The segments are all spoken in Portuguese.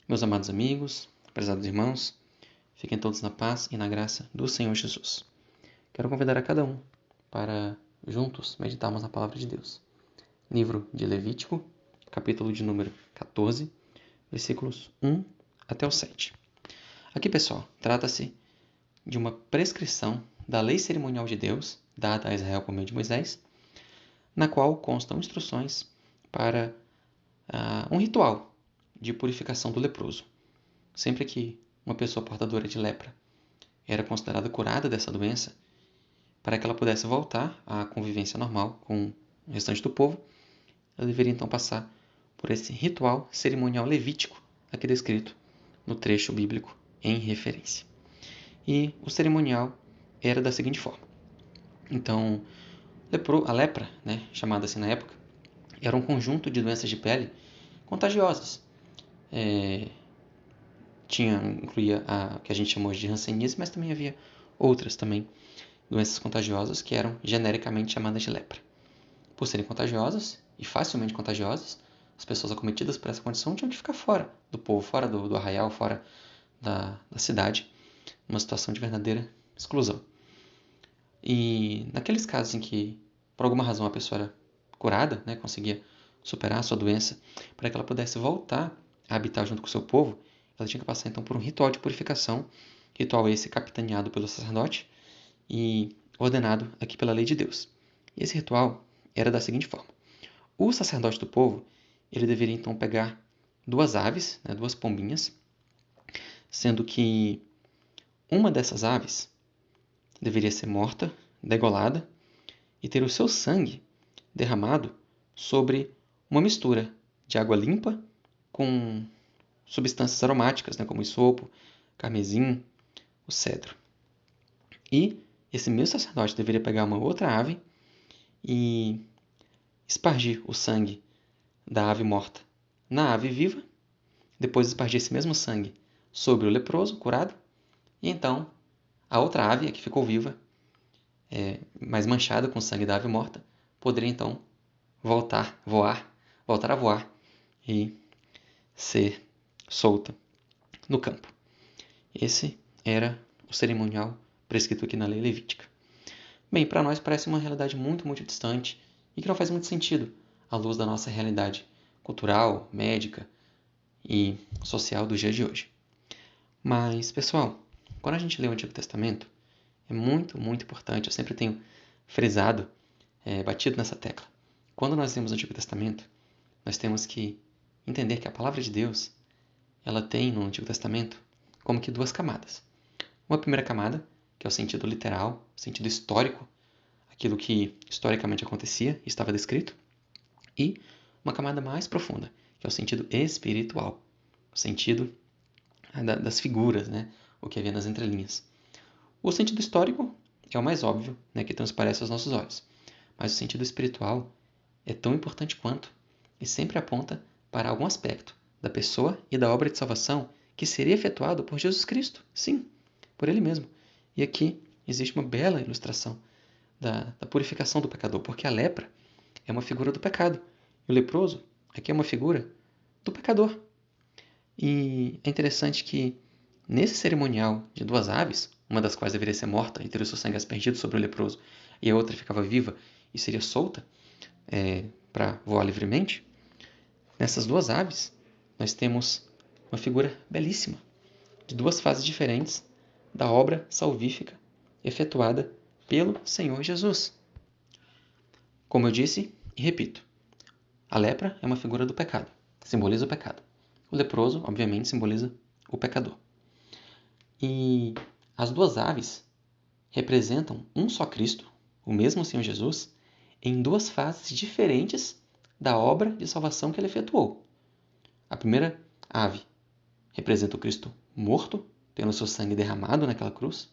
Meus amados amigos, prezados irmãos, fiquem todos na paz e na graça do Senhor Jesus. Quero convidar a cada um para juntos meditarmos na palavra de Deus. Livro de Levítico, capítulo de número 14, versículos 1 até o 7. Aqui, pessoal, trata-se de uma prescrição da lei cerimonial de Deus, dada a Israel por meio de Moisés, na qual constam instruções para um ritual de purificação do leproso. Sempre que uma pessoa portadora de lepra era considerada curada dessa doença, para que ela pudesse voltar à convivência normal com o restante do povo, ela deveria então passar por esse ritual cerimonial levítico, aqui descrito no trecho bíblico em referência. E o cerimonial era da seguinte forma. Então, a lepra, chamada assim na época, era um conjunto de doenças de pele contagiosas. Incluía a que a gente chamou de hanseníase, mas também havia outras também doenças contagiosas que eram genericamente chamadas de lepra. Por serem contagiosas e facilmente contagiosas, as pessoas acometidas por essa condição tinham que ficar fora do povo, fora do arraial, fora da cidade, numa situação de verdadeira exclusão. E naqueles casos em que, por alguma razão, a pessoa era curada, conseguia superar a sua doença, para que ela pudesse voltar a habitar junto com o seu povo, ela tinha que passar então por um ritual de purificação, ritual esse capitaneado pelo sacerdote e ordenado aqui pela lei de Deus. E esse ritual era da seguinte forma. O sacerdote do povo, ele deveria então pegar duas aves, duas pombinhas, sendo que uma dessas aves deveria ser morta, degolada, e ter o seu sangue derramado sobre uma mistura de água limpa com substâncias aromáticas, como o isopo, carmesim, o cedro. E esse mesmo sacerdote deveria pegar uma outra ave e espargir o sangue da ave morta na ave viva, depois espargir esse mesmo sangue sobre o leproso curado, e então a outra ave, a que ficou viva, mais manchada com o sangue da ave morta, poderia então voltar a voar e ser solta no campo. Esse era o cerimonial prescrito aqui na lei levítica. Bem, para nós parece uma realidade muito, muito distante e que não faz muito sentido à luz da nossa realidade cultural, médica e social do dia de hoje. Mas, pessoal, quando a gente lê o Antigo Testamento, é muito, muito importante, eu sempre tenho frisado, batido nessa tecla. Quando nós lemos o Antigo Testamento, nós temos que entender que a palavra de Deus, ela tem no Antigo Testamento como que duas camadas. Uma primeira camada, que é o sentido literal, o sentido histórico, aquilo que historicamente acontecia e estava descrito, e uma camada mais profunda, que é o sentido espiritual, o sentido das figuras, o que havia nas entrelinhas. O sentido histórico é o mais óbvio, que transparece aos nossos olhos, mas o sentido espiritual é tão importante quanto e sempre aponta para algum aspecto da pessoa e da obra de salvação que seria efetuado por Jesus Cristo, sim, por Ele mesmo. E aqui existe uma bela ilustração da purificação do pecador, porque a lepra é uma figura do pecado, e o leproso aqui é uma figura do pecador. E é interessante que nesse cerimonial de duas aves, uma das quais deveria ser morta e ter o seu sangue aspergido sobre o leproso, e a outra ficava viva e seria solta para voar livremente, nessas duas aves nós temos uma figura belíssima de duas fases diferentes da obra salvífica efetuada pelo Senhor Jesus. Como eu disse e repito, a lepra é uma figura do pecado, simboliza o pecado. O leproso, obviamente, simboliza o pecador. E as duas aves representam um só Cristo, o mesmo Senhor Jesus, em duas fases diferentes da obra de salvação que ele efetuou. A primeira ave representa o Cristo morto, tendo seu sangue derramado naquela cruz.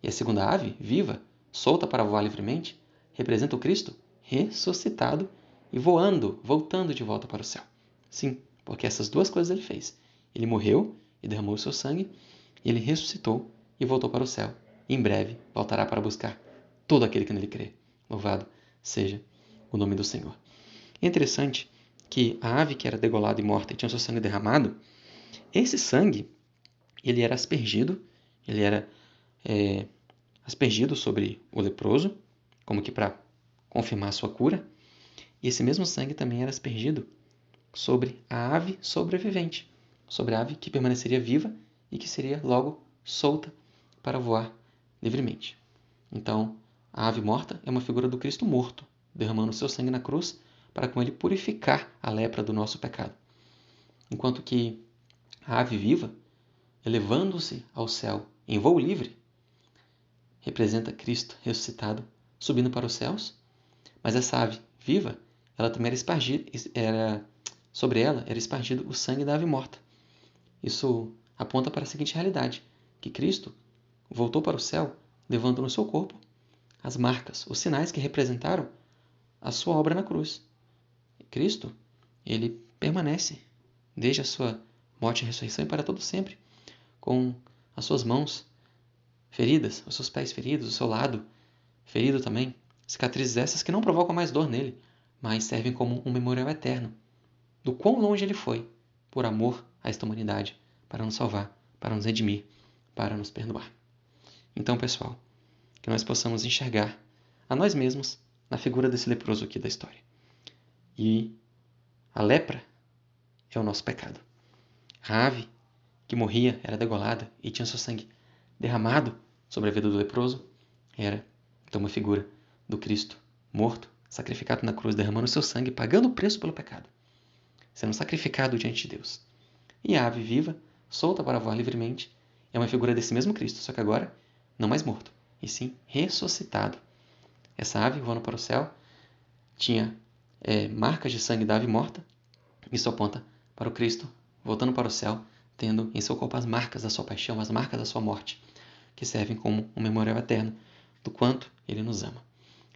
E a segunda ave, viva, solta para voar livremente, representa o Cristo ressuscitado e voltando de volta para o céu. Sim, porque essas duas coisas ele fez. Ele morreu e derramou o seu sangue, e ele ressuscitou e voltou para o céu. E em breve voltará para buscar todo aquele que nele crê. Louvado seja o nome do Senhor. É interessante que a ave que era degolada e morta e tinha o seu sangue derramado, Esse sangue, ele era aspergido, ele era aspergido sobre o leproso, como que para confirmar a sua cura, e esse mesmo sangue também era aspergido sobre a ave sobrevivente, sobre a ave que permaneceria viva e que seria logo solta para voar livremente. Então, a ave morta é uma figura do Cristo morto, derramando seu sangue na cruz para com ele purificar a lepra do nosso pecado. Enquanto que a ave viva, elevando-se ao céu em voo livre, representa Cristo ressuscitado, subindo para os céus, mas essa ave viva, ela também era espargida, sobre ela era espargido o sangue da ave morta. Isso aponta para a seguinte realidade, que Cristo voltou para o céu, levando no seu corpo as marcas, os sinais que representaram a sua obra na cruz. Cristo, ele permanece desde a sua morte e ressurreição e para todo sempre, com as suas mãos feridas, os seus pés feridos, o seu lado ferido também, cicatrizes essas que não provocam mais dor nele, mas servem como um memorial eterno do quão longe ele foi por amor a esta humanidade, para nos salvar, para nos redimir, para nos perdoar. Então, pessoal, que nós possamos enxergar a nós mesmos na figura desse leproso aqui da história. E a lepra é o nosso pecado. A ave que morria, era degolada e tinha seu sangue derramado sobre a vida do leproso, era então uma figura do Cristo morto, sacrificado na cruz, derramando seu sangue, pagando o preço pelo pecado, sendo sacrificado diante de Deus. E a ave viva, solta para voar livremente, é uma figura desse mesmo Cristo, só que agora não mais morto, e sim ressuscitado. Essa ave voando para o céu tinha marcas de sangue da ave morta. Isso aponta para o Cristo voltando para o céu, tendo em seu corpo as marcas da sua paixão, as marcas da sua morte, que servem como um memorial eterno do quanto ele nos ama.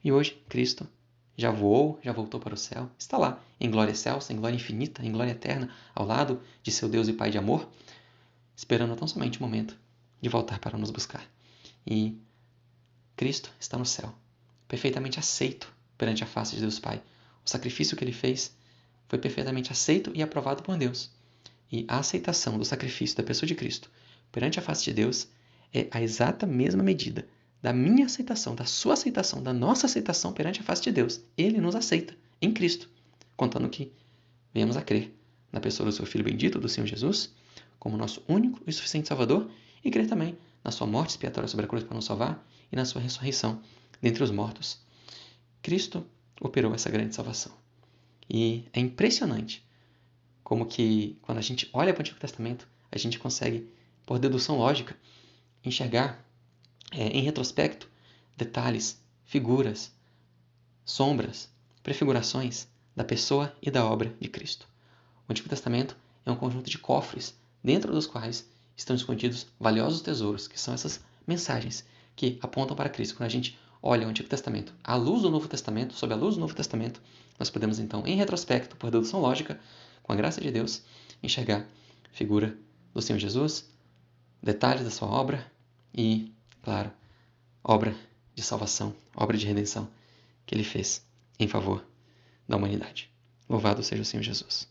E hoje, Cristo já voou, já voltou para o céu, está lá, em glória excelsa, em glória infinita, em glória eterna, ao lado de seu Deus e Pai de amor, esperando tão somente o momento de voltar para nos buscar. E Cristo está no céu, perfeitamente aceito perante a face de Deus Pai. O sacrifício que ele fez foi perfeitamente aceito e aprovado por Deus. E a aceitação do sacrifício da pessoa de Cristo perante a face de Deus é a exata mesma medida da minha aceitação, da sua aceitação, da nossa aceitação perante a face de Deus. Ele nos aceita em Cristo, contando que venhamos a crer na pessoa do seu Filho bendito, do Senhor Jesus, como nosso único e suficiente Salvador, e crer também na sua morte expiatória sobre a cruz para nos salvar e na sua ressurreição dentre os mortos. Cristo operou essa grande salvação. E é impressionante como que, quando a gente olha para o Antigo Testamento, a gente consegue, por dedução lógica, enxergar em retrospecto detalhes, figuras, sombras, prefigurações da pessoa e da obra de Cristo. O Antigo Testamento é um conjunto de cofres, dentro dos quais estão escondidos valiosos tesouros, que são essas mensagens que apontam para Cristo. Quando a gente olha o Antigo Testamento à luz do Novo Testamento, sob a luz do Novo Testamento, nós podemos então, em retrospecto, por dedução lógica, com a graça de Deus, enxergar a figura do Senhor Jesus, detalhes da sua obra e, claro, obra de salvação, obra de redenção que ele fez em favor da humanidade. Louvado seja o Senhor Jesus.